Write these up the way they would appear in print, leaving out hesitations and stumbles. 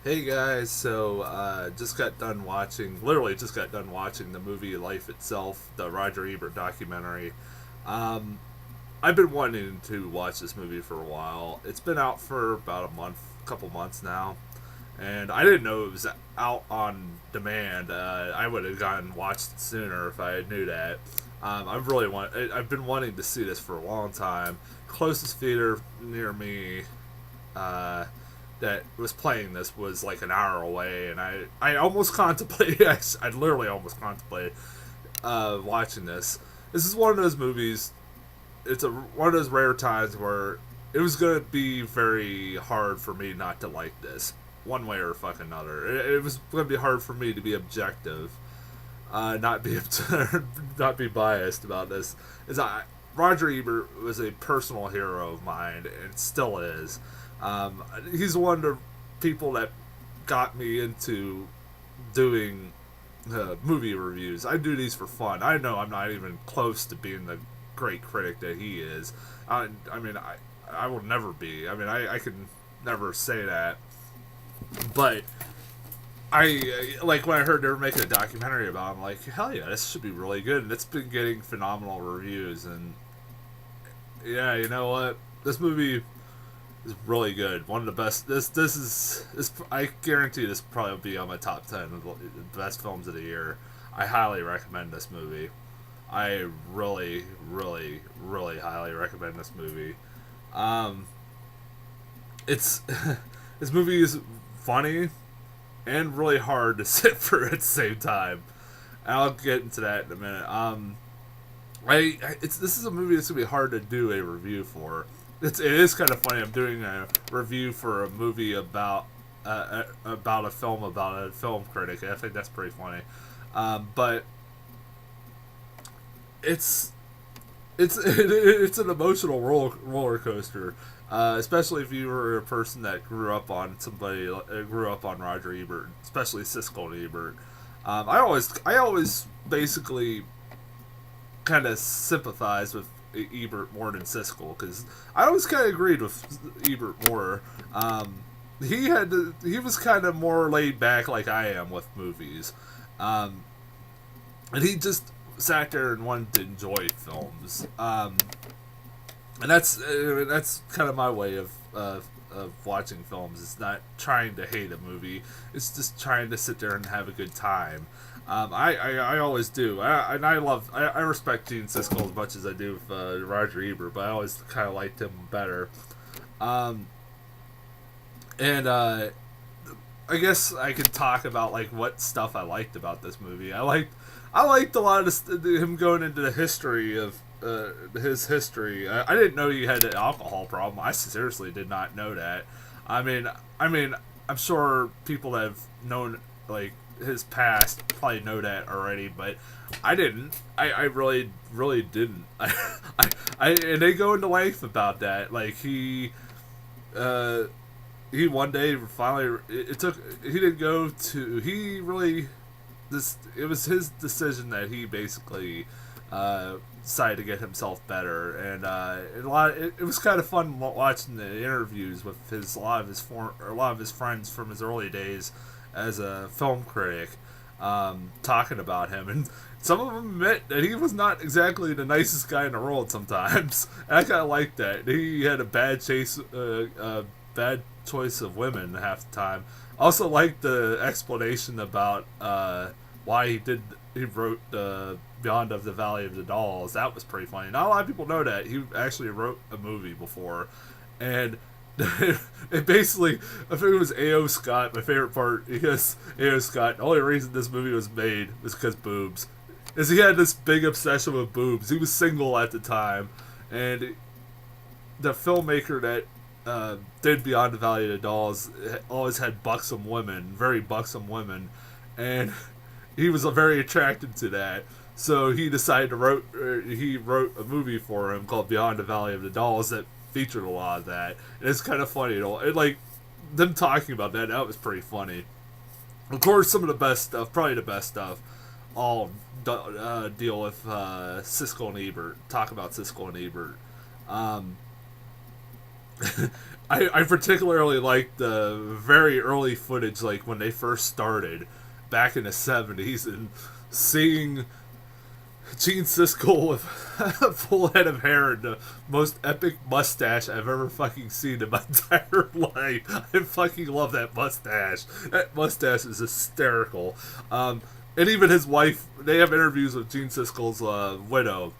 Hey guys, just got done literally just got done watching the movie Life Itself, the Roger Ebert documentary. Um, I've been wanting to watch this movie for a while. It's been out for about couple months now, and I didn't know it was out on demand. I would have gone and watched it sooner if I knew that. I've been wanting to see this for a long time. Closest theater near me uh, that was playing this was like an hour away, and I almost contemplated, I literally almost contemplated watching this. This is one of those movies. One of those rare times where it was gonna be very hard for me not to like this, one way or fucking another. It was gonna be hard for me to be objective, not be not be biased about this. Is I Roger Ebert was a personal hero of mine and still is. He's one of the people that got me into doing movie reviews. I do these for fun. I know I'm not even close to being the great critic that he is. I will never be. I can never say that. But like when I heard they were making a documentary about him, I'm like, hell yeah, this should be really good. And it's been getting phenomenal reviews. And yeah, you know what? This movie is really good. One of the best. This I guarantee this will probably be on my top 10 of the best films of the year. I highly recommend this movie. I really, really, really highly recommend this movie. Um, it's this movie is funny and really hard to sit for at the same time. I'll get into that in a minute. This is a movie that's gonna be hard to do a review for. It is kind of funny. I'm doing a review for a movie about a film about a film critic. I think that's pretty funny. But it's it's an emotional roller coaster, especially if you were a person that grew up on Roger Ebert, especially Siskel and Ebert. I always basically kind of sympathize with Ebert more than Siskel because I always kind of agreed with Ebert more. He was kind of more laid back like I am with movies, um, and he just sat there and wanted to enjoy films. And that's kind of my way of watching films. It's not trying to hate a movie. It's just trying to sit there and have a good time. I always do. I respect Gene Siskel as much as I do with Roger Ebert, but I always kind of liked him better. Um, and I guess I could talk about like what stuff I liked about this movie. I liked a lot of him going into the history of his history. I didn't know he had an alcohol problem. I seriously did not know that. I mean, I mean, I'm sure people that have known like his past probably know that already, but I didn't. I really, really didn't. And they go into length about that. Like uh, he one day finally it took he didn't go to he really this it was his decision that he basically decided to get himself better, and it was kind of fun watching the interviews with a lot of his friends from his early days as a film critic, talking about him, and some of them admit that he was not exactly the nicest guy in the world sometimes. And I kind of like that. He had a bad choice of women half the time. Also, like the explanation about why he wrote Beyond of the Valley of the Dolls. That was pretty funny. Not a lot of people know that he actually wrote a movie before, and it basically, I think it was A.O. Scott. My favorite part, because A.O. Scott, the only reason this movie was made was because boobs. Is he had this big obsession with boobs. He was single at the time, and the filmmaker that did Beyond the Valley of the Dolls always had buxom women, very buxom women, and he was very attracted to that. So he decided he wrote a movie for him called Beyond the Valley of the Dolls that featured a lot of that. And it's kind of funny. Like them talking about that. That was pretty funny. Of course, some of the best stuff, probably the best stuff, all deal with Siskel and Ebert. Talk about Siskel and Ebert. Um, I particularly like the very early footage, like when they first started back in the 70s, and seeing Gene Siskel with a full head of hair and the most epic mustache I've ever fucking seen in my entire life. I fucking love that mustache. That mustache is hysterical. And even his wife, they have interviews with Gene Siskel's widow.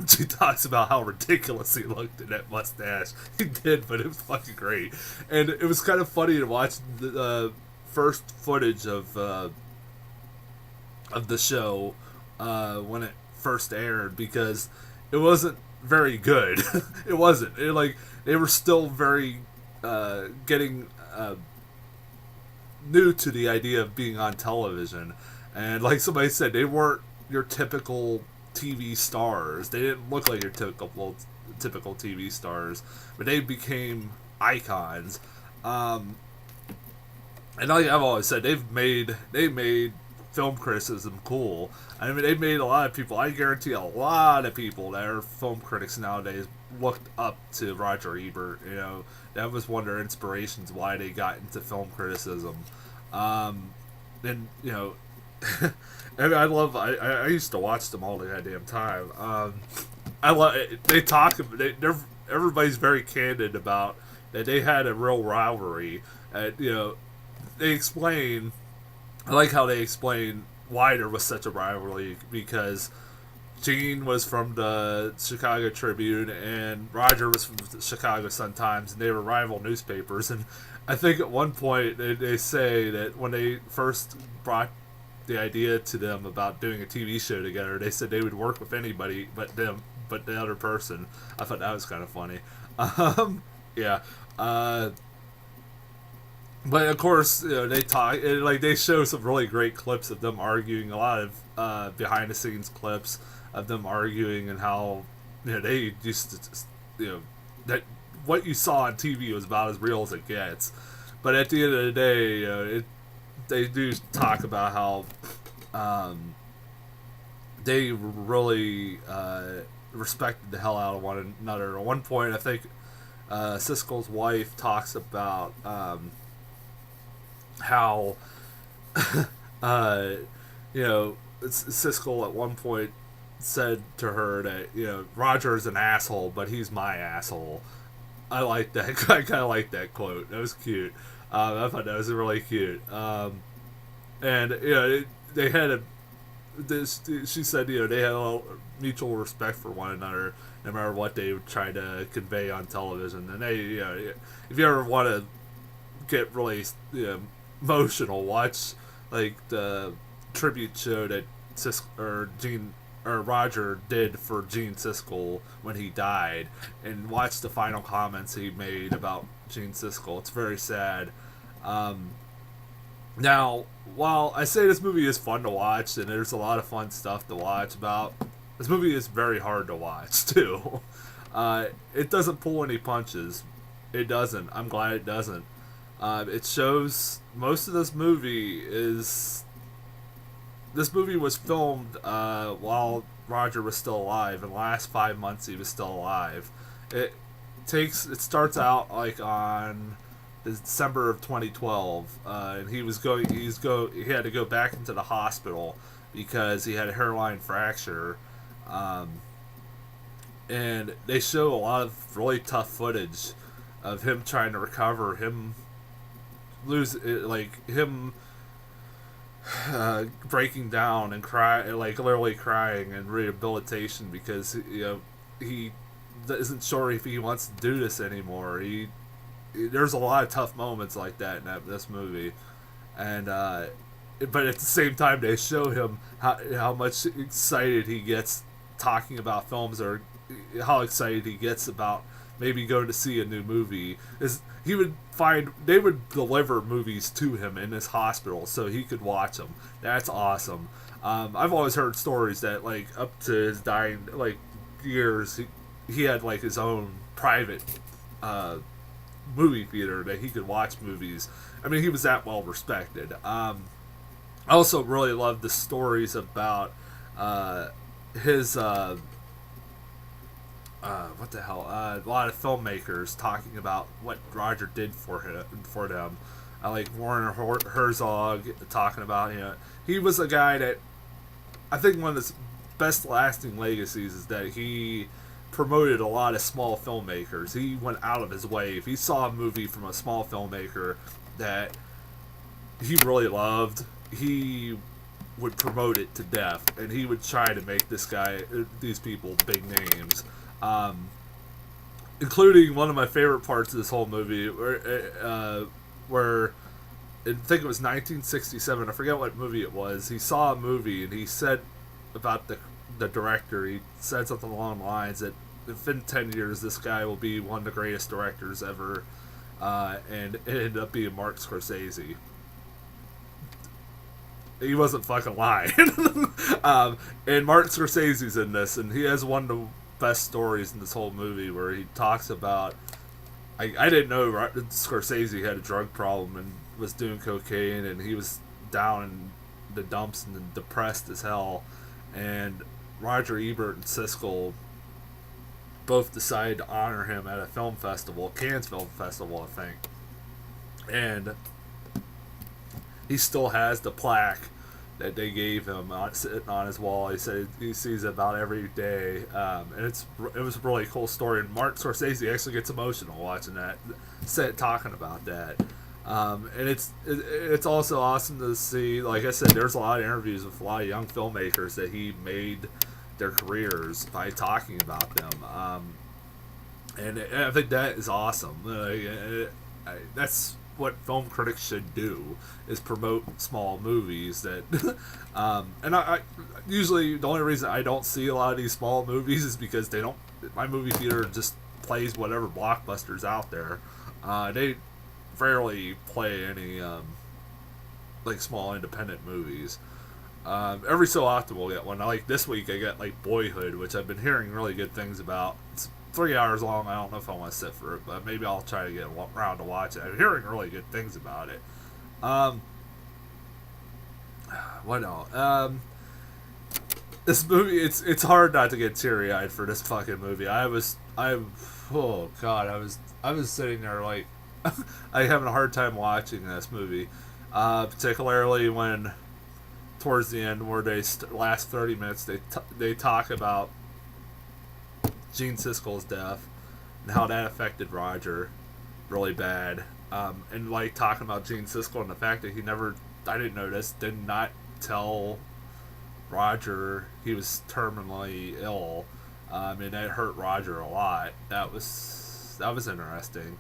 She talks about how ridiculous he looked in that mustache. He did, but it was fucking great. And it was kind of funny to watch the first footage of the show when it first aired, because it wasn't very good. It wasn't. Like, they were still very getting new to the idea of being on television, and like somebody said, they weren't your typical TV stars. They didn't look like your typical TV stars, but they became icons. And like I've always said, they made film criticism cool. I mean, they made a lot of people. I guarantee a lot of people that are film critics nowadays looked up to Roger Ebert. You know, that was one of their inspirations why they got into film criticism. And you know, and I used to watch them all the goddamn time. I love. They talk. Everybody's very candid about that. They had a real rivalry. You know, they explain. I like how they explain why there was such a rivalry, because Gene was from the Chicago Tribune and Roger was from the Chicago Sun-Times, and they were rival newspapers. And I think at one point they say that when they first brought the idea to them about doing a TV show together, they said they would work with anybody but them, but the other person. I thought that was kind of funny. Yeah. But of course, you know, they talk, like they show some really great clips of them arguing. A lot of behind the scenes clips of them arguing, and how, you know, they used to, you know, that what you saw on TV was about as real as it gets. But at the end of the day, you know, they do talk about how they really respected the hell out of one another. At one point, I think Siskel's wife talks about how you know, Siskel at one point said to her that, you know, Roger's an asshole, but he's my asshole. I like that. I kind of like that quote. That was cute. I thought that was really cute. And you know, they had she said, you know, they had a mutual respect for one another, no matter what they would try to convey on television. And they, you know, if you ever want to get really, you know, emotional, watch like the tribute show that Roger did for Gene Siskel when he died, and watch the final comments he made about Gene Siskel. It's very sad. Now, while I say this movie is fun to watch, and there's a lot of fun stuff to watch about, this movie is very hard to watch too. It doesn't pull any punches. It doesn't. I'm glad it doesn't. It shows most of this movie is. This movie was filmed while Roger was still alive. In the last 5 months, he was still alive. It starts out like on December of 2012, and he had to go back into the hospital because he had a hairline fracture. And they show a lot of really tough footage of him trying to recover, him breaking down and like literally crying, and rehabilitation, because, you know, he isn't sure if he wants to do this anymore. There's a lot of tough moments like that in this movie, and but at the same time they show him how much excited he gets talking about films, or how excited he gets about maybe going to see a new movie. They would deliver movies to him in his hospital so he could watch them. That's awesome. I've always heard stories that, like, up to his dying, like, years, he had, like, his own private movie theater that he could watch movies. I mean, he was that well respected. I also really love the stories about his what the hell? A lot of filmmakers talking about what Roger did for them. Like Warren Herzog talking about, he was a guy that I think one of his best lasting legacies is that he promoted a lot of small filmmakers. He went out of his way. If he saw a movie from a small filmmaker that he really loved, he would promote it to death, and he would try to make these people big names. Including one of my favorite parts of this whole movie, where I think it was 1967. I forget what movie it was. He saw a movie and he said about the director. He said something along the lines that within 10 years, this guy will be one of the greatest directors ever, and it ended up being Mark Scorsese. He wasn't fucking lying. And Martin Scorsese's in this, and he has one of the best stories in this whole movie where he talks about. I didn't know Scorsese had a drug problem and was doing cocaine, and he was down in the dumps and depressed as hell. And Roger Ebert and Siskel both decided to honor him at a film festival, Cannes Film Festival, I think. And he still has the plaque that they gave him sitting on his wall. He said he sees it about every day, and it was a really cool story. And Martin Scorsese actually gets emotional watching that, talking about that. And it's also awesome to see. Like I said, there's a lot of interviews with a lot of young filmmakers that he made their careers by talking about them. And I think that is awesome. That's what film critics should do, is promote small movies that and I usually the only reason I don't see a lot of these small movies is because my movie theater just plays whatever blockbusters out there. They rarely play any like small independent movies. Every so often we'll get one. Like this week I got like Boyhood, which I've been hearing really good things about. It's 3 hours long. I don't know if I want to sit for it, but maybe I'll try to get around to watch it. I'm hearing really good things about it. What else? This movie, it's hard not to get teary eyed for this fucking movie. Oh god, I was sitting there like I having a hard time watching this movie, particularly when towards the end, where last 30 minutes they talk about Gene Siskel's death and how that affected Roger really bad, and like talking about Gene Siskel and the fact that I didn't notice, did not tell Roger he was terminally ill, and that hurt Roger a lot. That was interesting.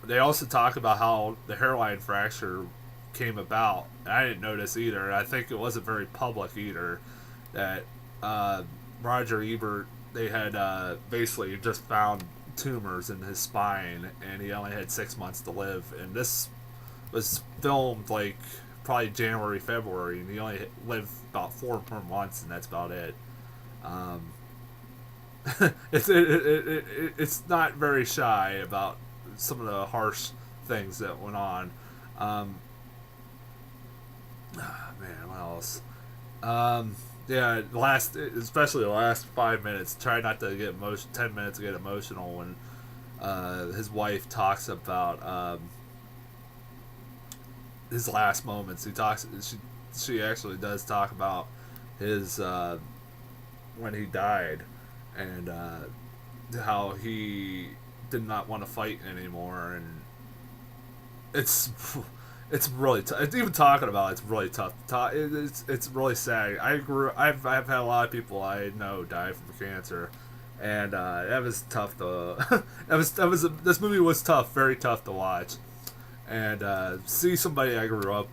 They also talk about how the hairline fracture came about. I didn't notice either. I think it wasn't very public either. That Roger Ebert, they had basically just found tumors in his spine, and he only had 6 months to live. And this was filmed like probably January, February, and he only lived about 4 more months, and that's about it. It's not very shy about some of the harsh things that went on. Man, what else? Yeah, especially the last 5 minutes. Try not to get 10 minutes to get emotional when his wife talks about his last moments. She actually does talk about his when he died, and how he did not want to fight anymore, and it's really tough. Even talking about it's really tough. It's really sad. I've had a lot of people I know die from cancer, and that was tough to. This movie was tough, very tough to watch, and see somebody I grew up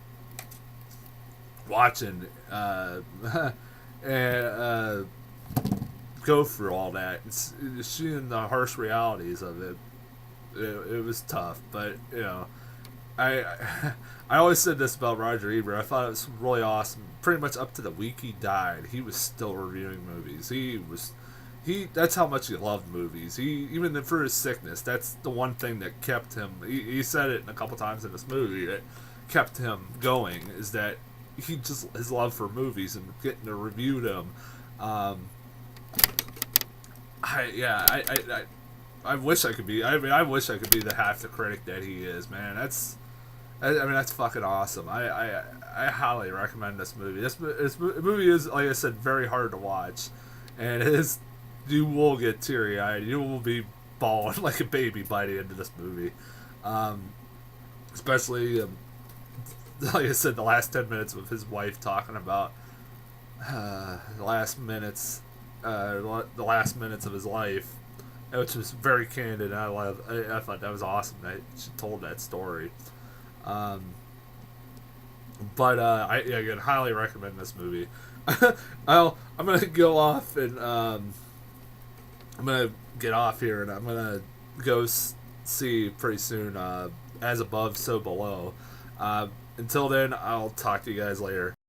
watching, and go through all that, and seeing the harsh realities of it. It was tough, but I always said this about Roger Ebert. I thought it was really awesome. Pretty much up to the week he died, he was still reviewing movies. That's how much he loved movies. Even through his sickness, that's the one thing that kept him. He said it a couple times in this movie that kept him going, is that his love for movies and getting to review them. I wish I could be. I mean, I wish I could be the half the critic that he is, man. I mean, that's fucking awesome. I highly recommend this movie. This movie is, like I said, very hard to watch, and it is. You will get teary eyed. You will be bawling like a baby by the end of this movie, especially like I said, the last 10 minutes with his wife talking about the last minutes, the last minutes of his life, which was very candid. And I thought that was awesome that she told that story. Um, but I again highly recommend this movie. I'm gonna go off and I'm gonna get off here and I'm gonna go see pretty soon. As above, so below. Until then, I'll talk to you guys later.